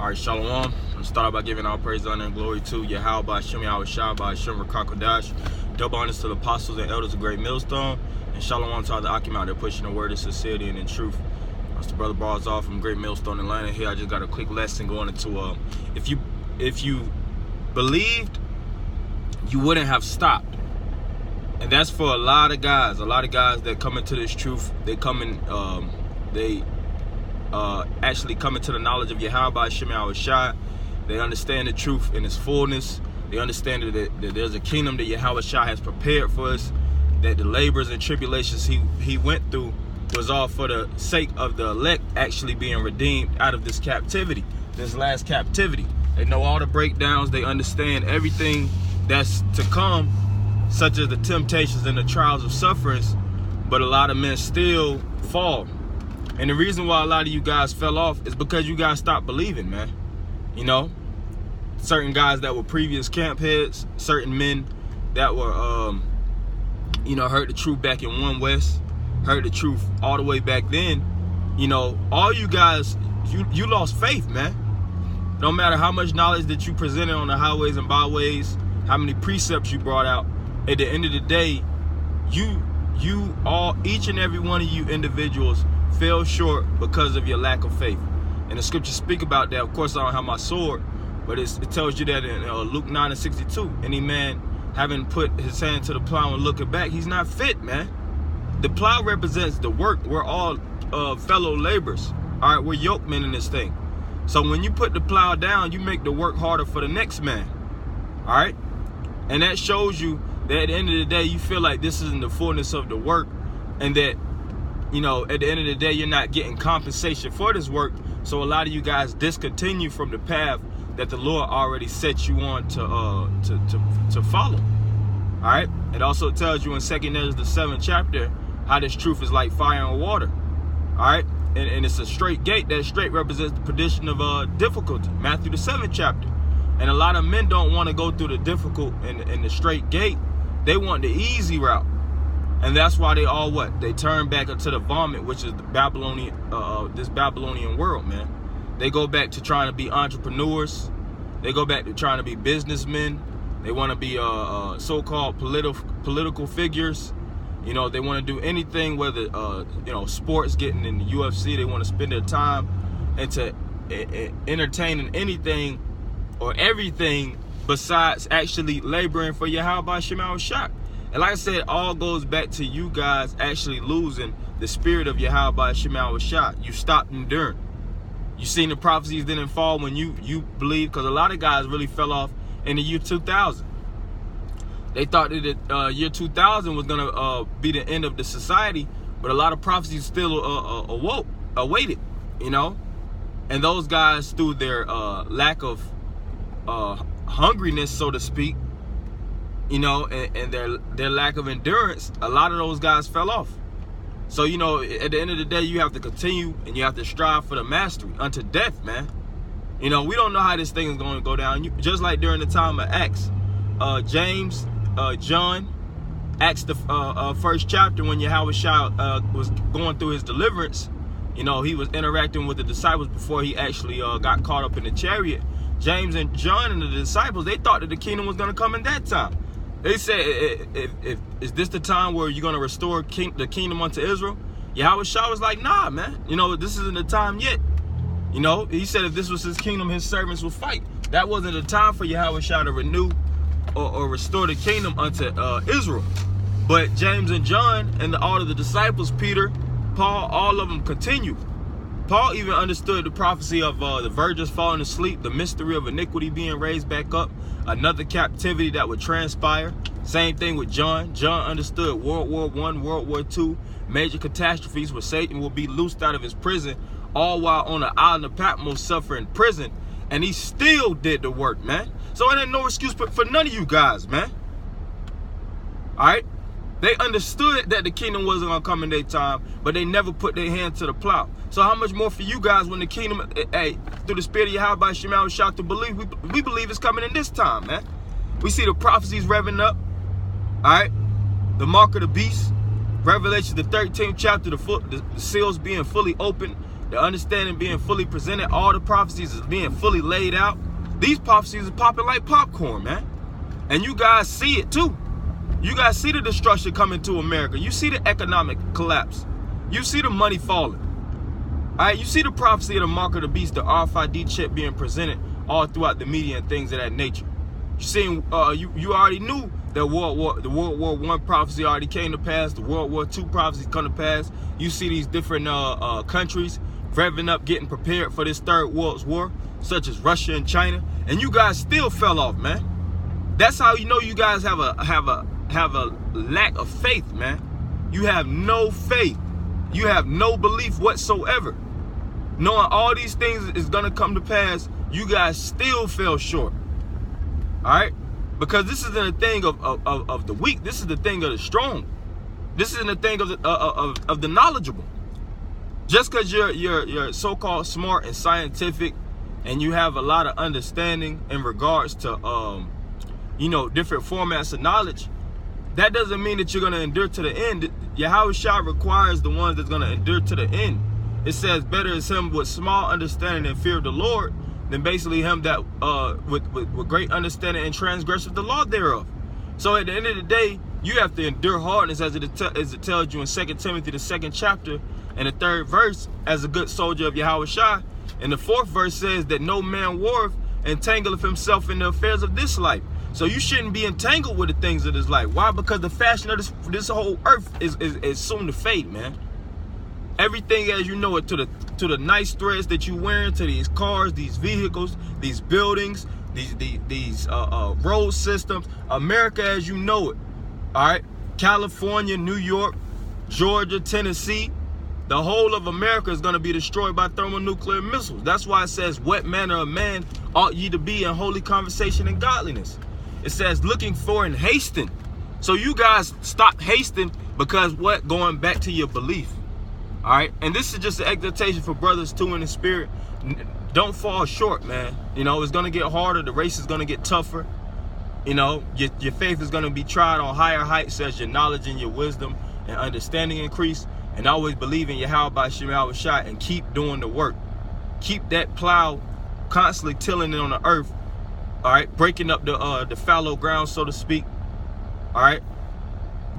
All right, Shalom. I'm start by giving all praise, honor, and glory to Yahweh by Hashem, Yahweh Shah by Hashem, Rakakodash. Double honors to the apostles and elders of Great Millstone. And Shalom to all the Akim out there pushing the word of sincerity and in truth. That's the brother Barzal from Great Millstone, Atlanta. Here, I just got a quick lesson going into if you believed, you wouldn't have stopped. And that's for a lot of guys that come into this truth. They come in, actually come into the knowledge of Yahweh by Hashem, Yahweh Shai. They understand the truth in its fullness. They understand that there's a kingdom that Yahweh Shai has prepared for us, that the labors and tribulations he went through was all for the sake of the elect actually being redeemed out of this captivity, this last captivity. They know all the breakdowns. They understand everything that's to come, such as the temptations and the trials of sufferings. But a lot of men still fall. And the reason why a lot of you guys fell off is because you guys stopped believing, man. You know, certain guys that were previous camp heads, certain men that were, heard the truth back in 1 West, heard the truth all the way back then. You know, all you guys, you lost faith, man. No matter how much knowledge that you presented on the highways and byways, how many precepts you brought out, at the end of the day, each and every one of you individuals fell short because of your lack of faith. And the scriptures speak about that. Of course, I don't have my sword, but it tells you that in Luke 9:62, any man having put his hand to the plow and looking back, he's not fit, man. The plow represents the work. We're all fellow laborers. All right, we're yokemen in this thing. So when you put the plow down, you make the work harder for the next man. All right, and that shows you that at the end of the day, you feel like this isn't the fullness of the work, and that, you know, at the end of the day, you're not getting compensation for this work. So a lot of you guys discontinue from the path that the Lord already set you on to follow. All right. It also tells you in 2 Ezra the 7th chapter how this truth is like fire and water. All right. And it's a straight gate. That straight represents the perdition of difficulty. Matthew the 7th chapter. And a lot of men don't want to go through the difficult and the straight gate. They want the easy route. And that's why they all they turn back into the vomit, which is the Babylonian, this Babylonian world, man. They go back to trying to be entrepreneurs. They go back to trying to be businessmen. They want to be so-called political figures. You know, they want to do anything, whether sports, getting in the UFC. They want to spend their time into entertaining anything or everything besides actually laboring for Yahweh by Shema Shah. And like I said, it all goes back to you guys actually losing the spirit of Yahweh by Shema Shah. You stopped enduring. You seen the prophecies didn't fall when you believed, because a lot of guys really fell off in the year 2000. They thought that the year 2000 was going to be the end of the society, but a lot of prophecies still awaited, you know. And those guys, through their lack of hungriness, so to speak, you know, and their lack of endurance, a lot of those guys fell off. So, you know, at the end of the day, you have to continue and you have to strive for the mastery unto death, man. You know, we don't know how this thing is going to go down. Just like during the time of Acts, James, John, Acts the first chapter, when Yahweh Shai was going through his deliverance, you know, he was interacting with the disciples before he actually got caught up in the chariot. James and John and the disciples, they thought that the kingdom was going to come in that time. They said, is this the time where you're going to restore the kingdom unto Israel? Yahweh Shai was like, nah, man. You know, this isn't the time yet. You know, he said if this was his kingdom, his servants would fight. That wasn't the time for Yahweh Shai to renew or restore the kingdom unto Israel. But James and John and all of the disciples, Peter, Paul, all of them continued. Paul even understood the prophecy of the virgins falling asleep, the mystery of iniquity being raised back up, another captivity that would transpire. Same thing with John. John understood World War I, World War II, major catastrophes where Satan will be loosed out of his prison, all while on the island of Patmos suffering prison. And he still did the work, man. So it ain't no excuse for none of you guys, man. All right? They understood that the kingdom wasn't going to come in their time, but they never put their hand to the plow. So how much more for you guys when the kingdom, through the spirit of Yahweh by Shema Shah to believe, we believe it's coming in this time, man. We see the prophecies revving up, all right? The mark of the beast, Revelation the 13th chapter, the seals being fully opened, the understanding being fully presented, all the prophecies is being fully laid out. These prophecies are popping like popcorn, man. And you guys see it too. You guys see the destruction coming to America. You see the economic collapse. You see the money falling. All right, you see the prophecy of the mark of the beast, the RFID chip being presented all throughout the media and things of that nature. You seen, you already knew that the World War I prophecy already came to pass. The World War II prophecies come to pass. You see these different countries revving up, getting prepared for this third world war, such as Russia and China, and you guys still fell off, man. That's how you know you guys have a lack of faith, man. You have no faith. You have no belief whatsoever. Knowing all these things is gonna come to pass, you guys still fell short. All right, because this isn't a thing of the weak. This is the thing of the strong. This isn't a thing of the knowledgeable. Just because you're so-called smart and scientific, and you have a lot of understanding in regards to different formats of knowledge, that doesn't mean that you're going to endure to the end. Yahushua requires the ones that's going to endure to the end. It says, better is him with small understanding and fear of the Lord than basically him that with great understanding and transgress of the law thereof. So at the end of the day, you have to endure hardness, as it tells you in 2 Timothy, the 2nd chapter, and the 3rd verse, as a good soldier of Yahushua. And the 4th verse says that no man warreth entangleth himself in the affairs of this life. So you shouldn't be entangled with the things of this life. Why? Because the fashion of this whole earth is soon to fade, man. Everything as you know it, to the nice threads that you wearing, to these cars, these vehicles, these buildings, these road systems, America as you know it. All right, California, New York, Georgia, Tennessee, the whole of America is going to be destroyed by thermonuclear missiles. That's why it says, what manner of man ought ye to be in holy conversation and godliness? It says looking for and hasting. So you guys stop hasting, because what? Going back to your belief. All right, and this is just an exhortation for brothers too in the spirit. Don't fall short, man. It's going to get harder. The race is going to get tougher. Your faith is going to be tried on higher heights as your knowledge and your wisdom and understanding increase. And always believe in Yahweh Shema Shai and keep doing the work. Keep that plow constantly tilling it on the earth. All right, breaking up the fallow ground, so to speak. All right,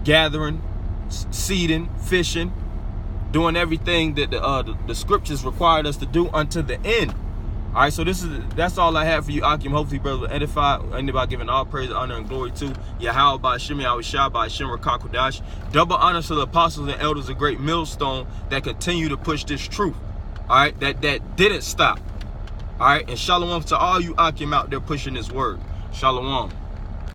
gathering, seeding, fishing, doing everything that the scriptures required us to do unto the end. All right, so that's all I have for you, Akim. Hopefully, brother, will edify. Anybody giving all praise, honor, and glory to Yahweh by Shem Yahushua by Shem Rakakodash. Double honor to the apostles and elders, a great millstone that continue to push this truth. All right, that didn't stop. All right, and shalom to all you Akim out there pushing this word. Shalom.